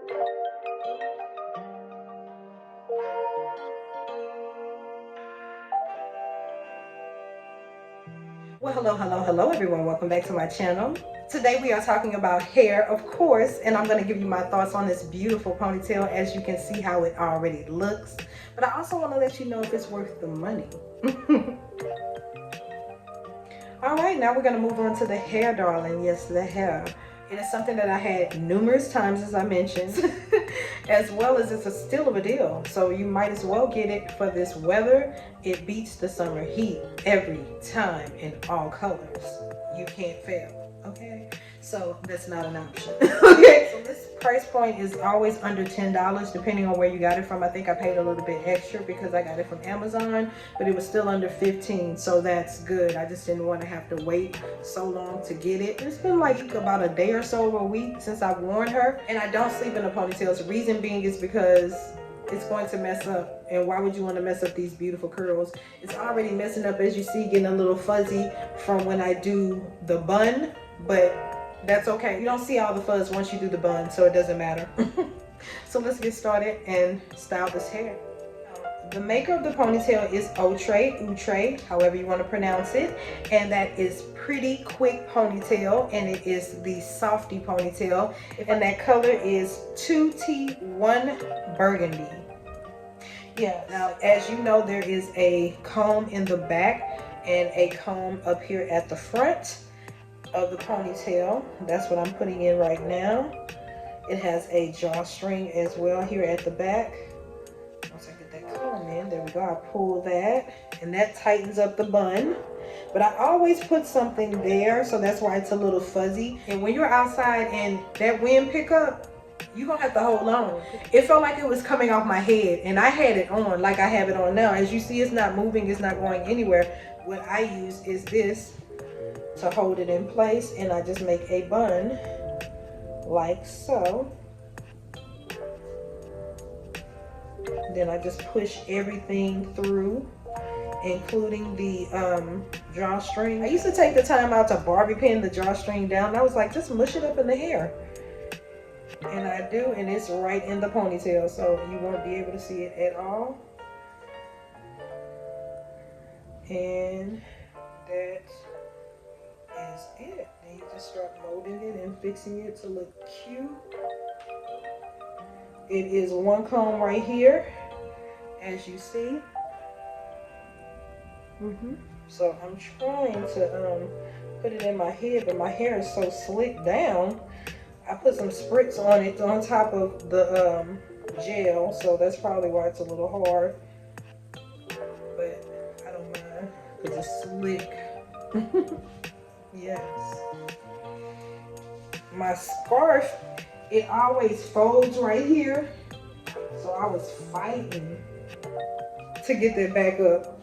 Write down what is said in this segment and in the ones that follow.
Well, hello everyone. Welcome back to my channel. Today we are talking about hair, of course, and I'm going to give you my thoughts on this beautiful ponytail. As you can see how it already looks, but I also want to let you know if it's worth the money. All right, now we're going to move on to the hair, darling. Yes, the hair. It is something that I had numerous times, as I mentioned, as well as it's still a deal. So you might as well get it for this weather. It beats the summer heat every time in all colors. You can't fail, okay? So that's not an option, okay? So this price point is always under $10, depending on where you got it from. I think I paid a little bit extra because I got it from Amazon, but it was still under $15, so that's good. I just didn't want to have to wait so long to get it. It's been like about a day or so, a week since I've worn her, and I don't sleep in the ponytails. The reason being is because it's going to mess up, and why would you want to mess up these beautiful curls? It's already messing up, as you see, getting a little fuzzy from when I do the bun, but that's okay. You don't see all the fuzz once you do the bun, so it doesn't matter. So let's get started and style this hair. The maker of the ponytail is Outre, however you want to pronounce it, and that is Pretty Quick Ponytail, and it is the softy ponytail, and that color is 2T1 Burgundy. Yeah, now as you know, there is a comb in the back and a comb up here at the front of the ponytail. That's what I'm putting in right now. It has a drawstring as well here at the back. Once I get that comb in, there we go, I pull that and that tightens up the bun. But I always put something there, so that's why it's a little fuzzy. And when you're outside and that wind pick up, you're gonna have to hold on. It felt like it was coming off my head, and I had it on like I have it on now. As you see, it's not moving, it's not going anywhere. What I use is this to hold it in place, and I just make a bun like so. Then I just push everything through, including the drawstring. I used to take the time out to barbie pin the drawstring down. I was like, just mush it up in the hair, and I do, and it's right in the ponytail, so you won't be able to see it at all. And that is it. Then you just start molding it and fixing it to look cute. It is one comb right here, as you see. So I'm trying to put it in my head, but my hair is so slicked down. I put some spritz on it on top of the gel, so that's probably why it's a little hard. But I don't mind because it's slick. Yes. My scarf, it always folds right here, so I was fighting to get that back up.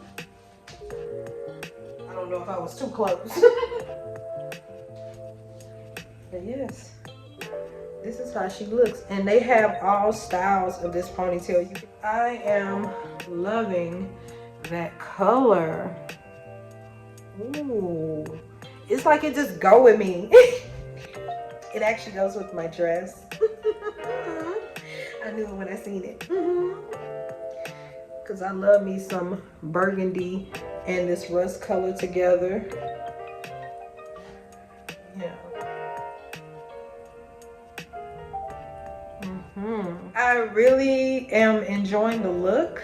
I don't know if I was too close. But yes, this is how she looks, and they have all styles of this ponytail. I am loving that color. Ooh, it's like it just go with me. It actually goes with my dress. I knew it when I seen it. Because I love me some burgundy and this rust color together. Yeah. I really am enjoying the look,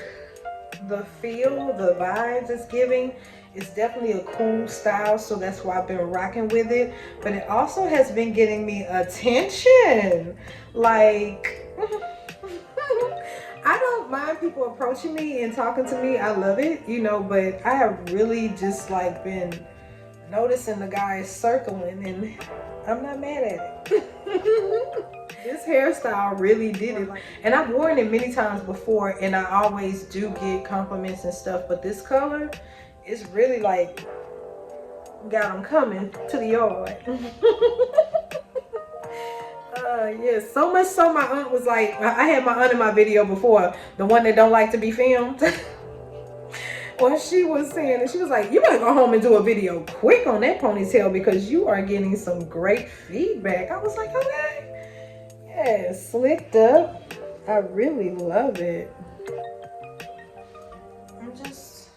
the feel, the vibes it's giving. It's definitely a cool style, so that's why I've been rocking with it. But it also has been getting me attention. Like, I don't mind people approaching me and talking to me. I love it, you know, but I have really just like been noticing the guys circling, and I'm not mad at it. This hairstyle really did it. And I've worn it many times before, and I always do get compliments and stuff, but this color, it's really like got them coming to the yard. Yes, so much so my aunt was like, I had my aunt in my video before, the one that don't like to be filmed. Well, she was saying, and she was like, you better go home and do a video quick on that ponytail because you are getting some great feedback. I was like, okay. Yeah, slicked up. I really love it. I just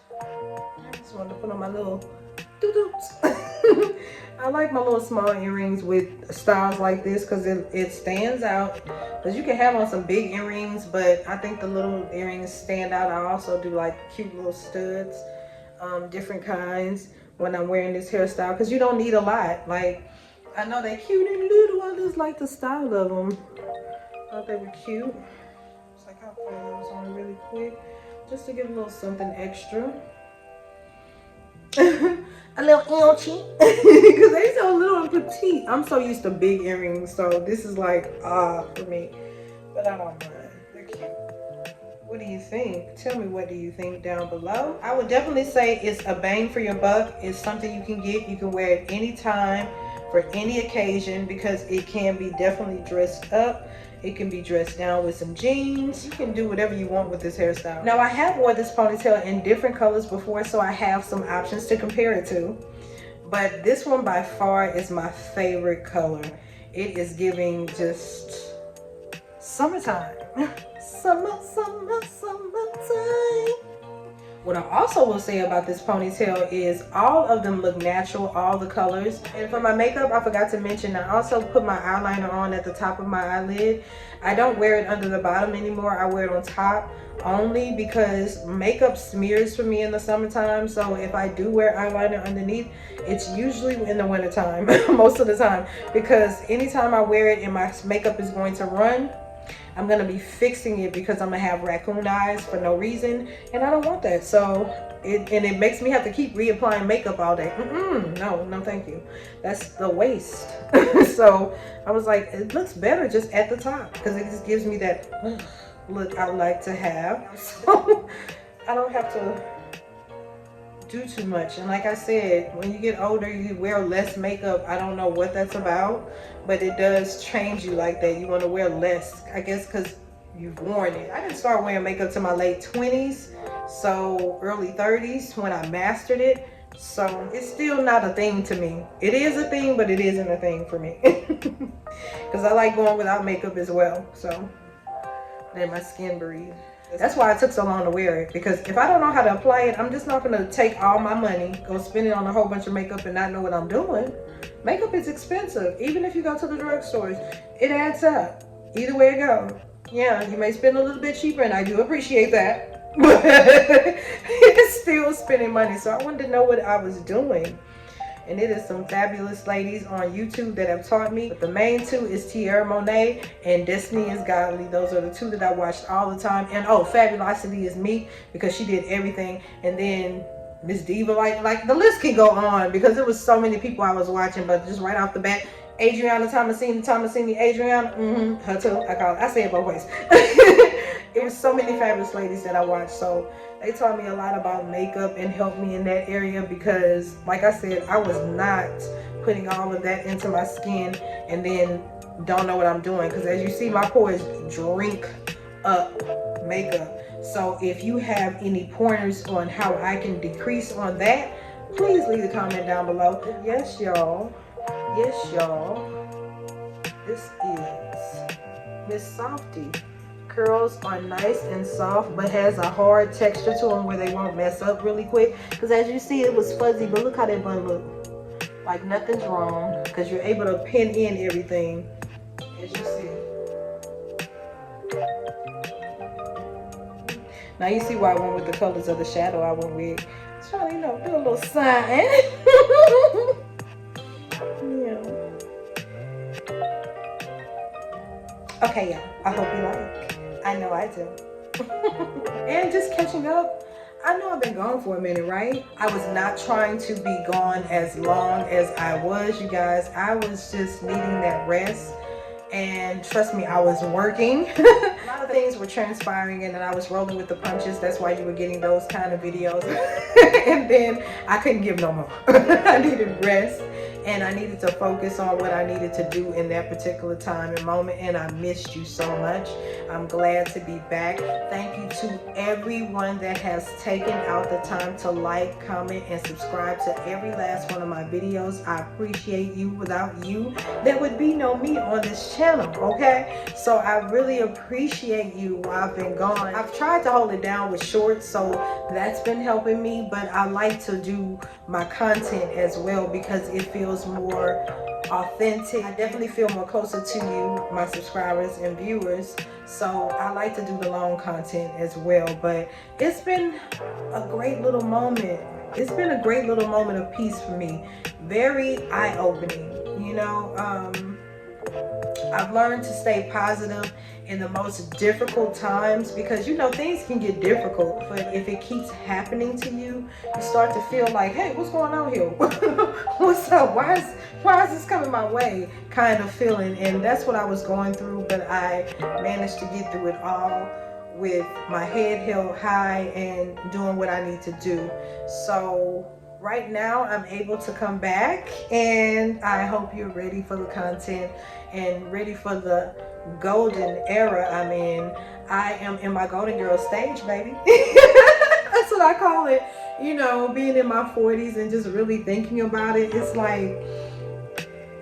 wanted to put on my little doo-doots. I like my little small earrings with styles like this because it stands out. Because you can have on some big earrings, but I think the little earrings stand out. I also do like cute little studs, different kinds when I'm wearing this hairstyle because you don't need a lot. Like, I know they're cute and little. I just like the style of them. I thought they were cute. It's like I'll put those on really quick just to give a little something extra. A little ouchie because they so little and petite. I'm so used to big earrings, so this is like for me, but I don't mind. They're cute. What do you think? Tell me, what do you think down below? I would definitely say it's a bang for your buck. It's something you can get. You can wear it anytime for any occasion because it can be definitely dressed up. It can be dressed down with some jeans. You can do whatever you want with this hairstyle. Now, I have worn this ponytail in different colors before, so I have some options to compare it to. But this one by far is my favorite color. It is giving just summertime. Summer, summer, summertime. What I also will say about this ponytail is all of them look natural, all the colors. And for my makeup, I forgot to mention, I also put my eyeliner on at the top of my eyelid. I don't wear it under the bottom anymore. I wear it on top only because makeup smears for me in the summertime. So if I do wear eyeliner underneath, it's usually in the wintertime, most of the time. Because anytime I wear it and my makeup is going to run, I'm gonna be fixing it because I'm gonna have raccoon eyes for no reason, and I don't want that. So it makes me have to keep reapplying makeup all day. No, thank you. That's the waste. So I was like, it looks better just at the top because it just gives me that look I like to have. So I don't have to do too much. And like I said, when you get older, you wear less makeup. I don't know what that's about, but it does change you like that. You want to wear less, I guess, because you've worn it. I didn't start wearing makeup to my late 20s, so early 30s when I mastered it. So it's still not a thing to me. It is a thing, but it isn't a thing for me because I like going without makeup as well. So let my skin breathe. That's why it took so long to wear it, because if I don't know how to apply it, I'm just not going to take all my money, go spend it on a whole bunch of makeup and not know what I'm doing. Makeup is expensive. Even if you go to the drugstores, it adds up. Either way it goes. Yeah, you may spend a little bit cheaper, and I do appreciate that, but it's still spending money. So I wanted to know what I was doing. And it is some fabulous ladies on YouTube that have taught me. But the main two is Tierra Monet and Destiny is Godly. Those are the two that I watched all the time. And oh, Fabulosity is me because she did everything. And then Miss Diva, like the list can go on because there was so many people I was watching. But just right off the bat, Adriana Tomasini, Adriana, her too. I say it both ways. It was so many fabulous ladies that I watched. So they taught me a lot about makeup and helped me in that area because, like I said, I was not putting all of that into my skin and then don't know what I'm doing. Because as you see, my pores drink up makeup. So if you have any pointers on how I can decrease on that, please leave a comment down below. Yes, y'all. Yes, y'all. This is Miss Softy. Curls are nice and soft, but has a hard texture to them where they won't mess up really quick. Because as you see, it was fuzzy, but look how that bun look. Like nothing's wrong, because you're able to pin in everything, as you see. Now you see why I went with the colors of the shadow I went with. Just trying to, you know, do a little sign. Yeah. Okay, y'all. I hope you like. I know I do. And just catching up. I know I've been gone for a minute, right? I was not trying to be gone as long as I was, you guys. I was just needing that rest. And trust me, I was working. A lot of things were transpiring and then I was rolling with the punches. That's why you were getting those kind of videos. And then I couldn't give no more. I needed rest. and I needed to focus on what I needed to do in that particular time and moment, and I missed you so much. I'm glad to be back. Thank you to everyone that has taken out the time to like, comment, and subscribe to every last one of my videos. I appreciate you. Without you, there would be no me on this channel, okay? So I really appreciate you while I've been gone. I've tried to hold it down with shorts, so that's been helping me, but I like to do my content as well because it feels more authentic. I definitely feel more closer to you, my subscribers and viewers, so I like to do the long content as well. But it's been a great little moment. It's been a great little moment of peace for me. Very eye-opening, you know. I've learned to stay positive in the most difficult times because, you know, things can get difficult, but if it keeps happening to you, you start to feel like, hey, what's going on here? What's up? Why is this coming my way? Kind of feeling. And that's what I was going through, but I managed to get through it all with my head held high and doing what I need to do. So right now I'm able to come back, and I hope you're ready for the content and ready for the golden era I'm in. I am in my golden girl stage, baby. That's what I call it. You know, being in my 40s and just really thinking about it, it's like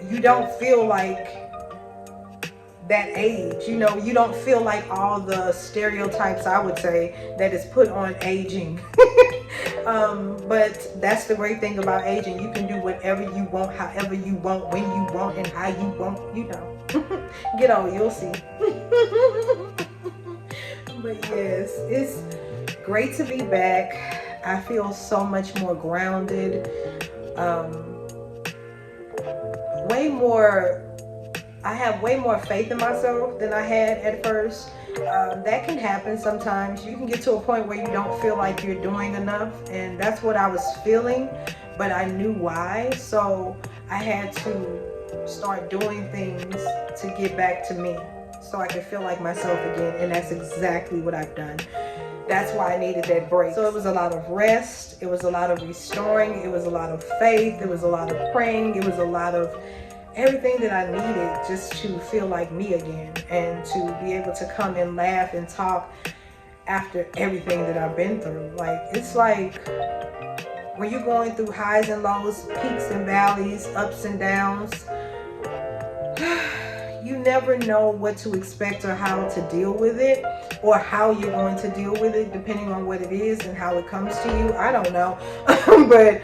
you don't feel like that age, you know, you don't feel like all the stereotypes, I would say, that is put on aging. But that's the great thing about aging. You can do whatever you want, however you want, when you want, and how you want, you know. Get on, you'll see. But yes, it's great to be back. I feel so much more grounded, I have way more faith in myself than I had at first. That can happen sometimes. You can get to a point where you don't feel like you're doing enough, and that's what I was feeling, but I knew why. So I had to start doing things to get back to me so I could feel like myself again, and that's exactly what I've done. That's why I needed that break. So it was a lot of rest, it was a lot of restoring, it was a lot of faith, it was a lot of praying, it was a lot of everything that I needed just to feel like me again, and to be able to come and laugh and talk after everything that I've been through. Like, it's like when you're going through highs and lows, peaks and valleys, ups and downs, you never know what to expect or how to deal with it, or how you're going to deal with it, depending on what it is and how it comes to you. I don't know. But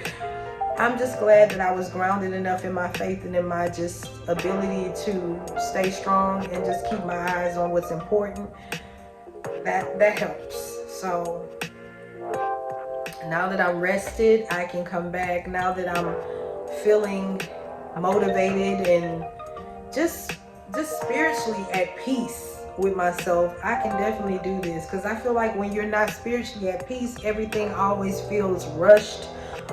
I'm just glad that I was grounded enough in my faith and in my just ability to stay strong and just keep my eyes on what's important. That helps. So now that I'm rested, I can come back. Now that I'm feeling motivated and just spiritually at peace with myself, I can definitely do this, because I feel like when you're not spiritually at peace, everything always feels rushed,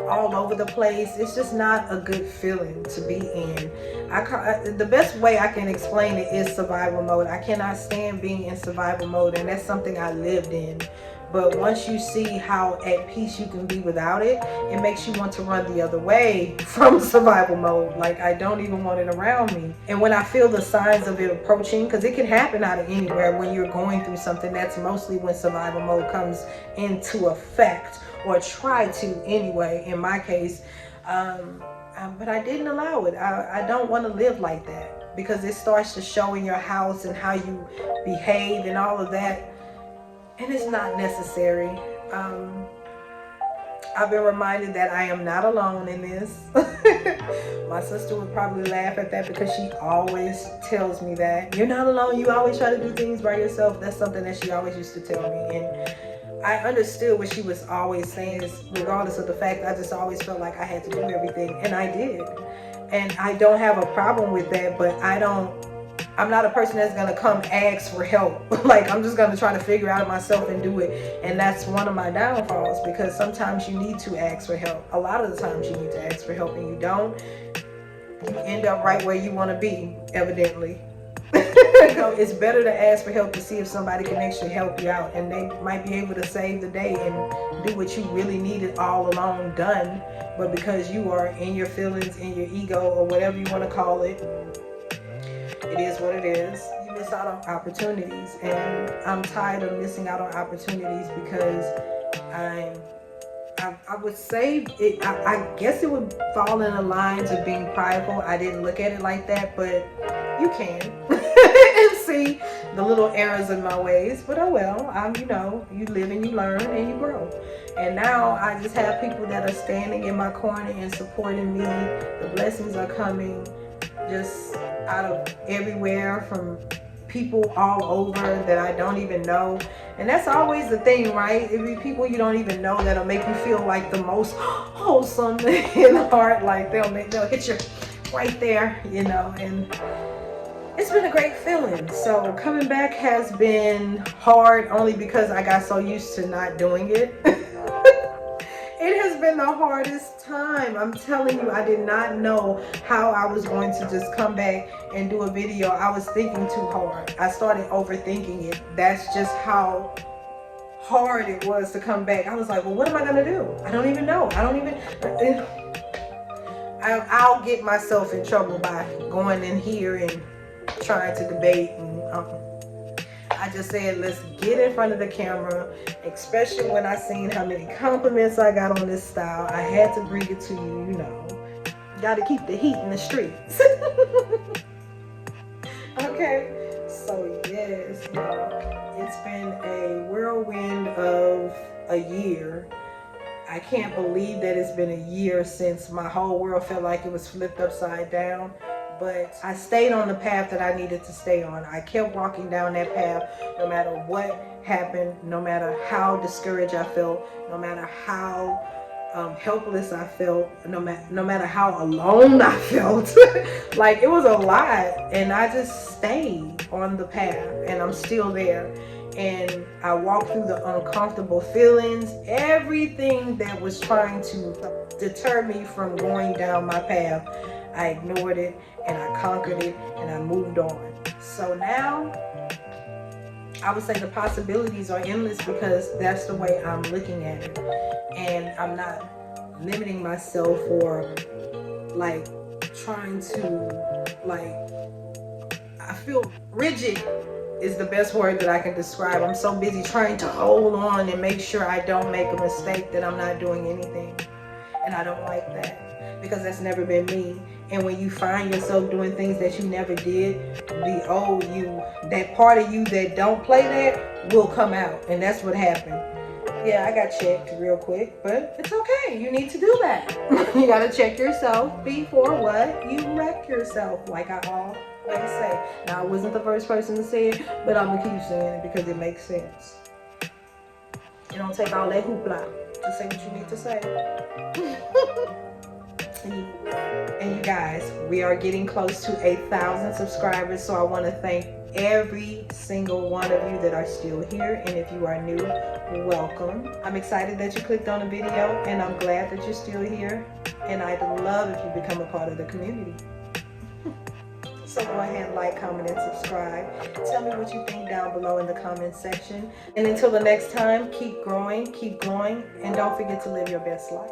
all over the place. It's just not a good feeling to be in. The best way I can explain it is survival mode. I cannot stand being in survival mode, and that's something I lived in. But once you see how at peace you can be without it, it makes you want to run the other way from survival mode. Like, I don't even want it around me. And when I feel the signs of it approaching, because it can happen out of anywhere when you're going through something, that's mostly when survival mode comes into effect, or try to anyway, in my case. But I didn't allow it. I don't want to live like that, because it starts to show in your house and how you behave and all of that. And it's not necessary. I've been reminded that I am not alone in this. My sister would probably laugh at that, because she always tells me that. You're not alone. You always try to do things by yourself. That's something that she always used to tell me. And I understood what she was always saying, is regardless of the fact, I just always felt like I had to do everything. And I did. And I don't have a problem with that, but I'm not a person that's going to come ask for help. Like, I'm just going to try to figure out myself and do it. And that's one of my downfalls, because sometimes you need to ask for help. A lot of the times you need to ask for help, and you don't. You end up right where you want to be, evidently. You know, it's better to ask for help to see if somebody can actually help you out, and they might be able to save the day and do what you really needed all along done. But because you are in your feelings, in your ego, or whatever you want to call it, it is what it is. You miss out on opportunities, and I'm tired of missing out on opportunities because I would say it. I guess it would fall in the lines of being prideful. I didn't look at it like that, but you can and see the little errors in my ways. But oh well, you know, you live and you learn and you grow. And now I just have people that are standing in my corner and supporting me. The blessings are coming just out of everywhere, from people all over that I don't even know. And that's always the thing, right? It be people you don't even know that'll make you feel like the most wholesome in the heart. Like they'll hit you right there, you know. And it's been a great feeling. So coming back has been hard only because I got so used to not doing it. It has been the hardest time. I'm telling you, I did not know how I was going to just come back and do a video. I was thinking too hard. I started overthinking it. That's just how hard it was to come back. I was like, well, what am I gonna do? I don't even know. I'll get myself in trouble by going in here and trying to debate. And I just said, let's get in front of the camera, especially when I seen how many compliments I got on this style. I had to bring it to you, you know. Got to keep the heat in the streets. Okay, so yes, it's been a whirlwind of a year. I can't believe that it's been a year since my whole world felt like it was flipped upside down. But I stayed on the path that I needed to stay on. I kept walking down that path no matter what happened, no matter how discouraged I felt, no matter how helpless I felt, no matter how alone I felt. Like, it was a lot, and I just stayed on the path, and I'm still there. And I walked through the uncomfortable feelings, everything that was trying to deter me from going down my path. I ignored it, and I conquered it, and I moved on. So now, I would say the possibilities are endless because that's the way I'm looking at it. And I'm not limiting myself or like trying to, like, I feel rigid is the best word that I can describe. I'm so busy trying to hold on and make sure I don't make a mistake that I'm not doing anything. And I don't like that because that's never been me. And when you find yourself doing things that you never did, the old you, that part of you that don't play that, will come out. And that's what happened. Yeah, I got checked real quick, but it's okay. You need to do that. You got to check yourself before what? You wreck yourself, like I always say. Now, I wasn't the first person to say it, but I'm going to keep saying it because it makes sense. You don't take all that hoopla to say what you need to say. And you guys, we are getting close to 1,000 subscribers, so I want to thank every single one of you that are still here. And if you are new, welcome. I'm excited that you clicked on the video, and I'm glad that you're still here. And I'd love if you become a part of the community. So go ahead, like, comment, and subscribe. Tell me what you think down below in the comment section. And until the next time, keep growing, keep glowing, and don't forget to live your best life.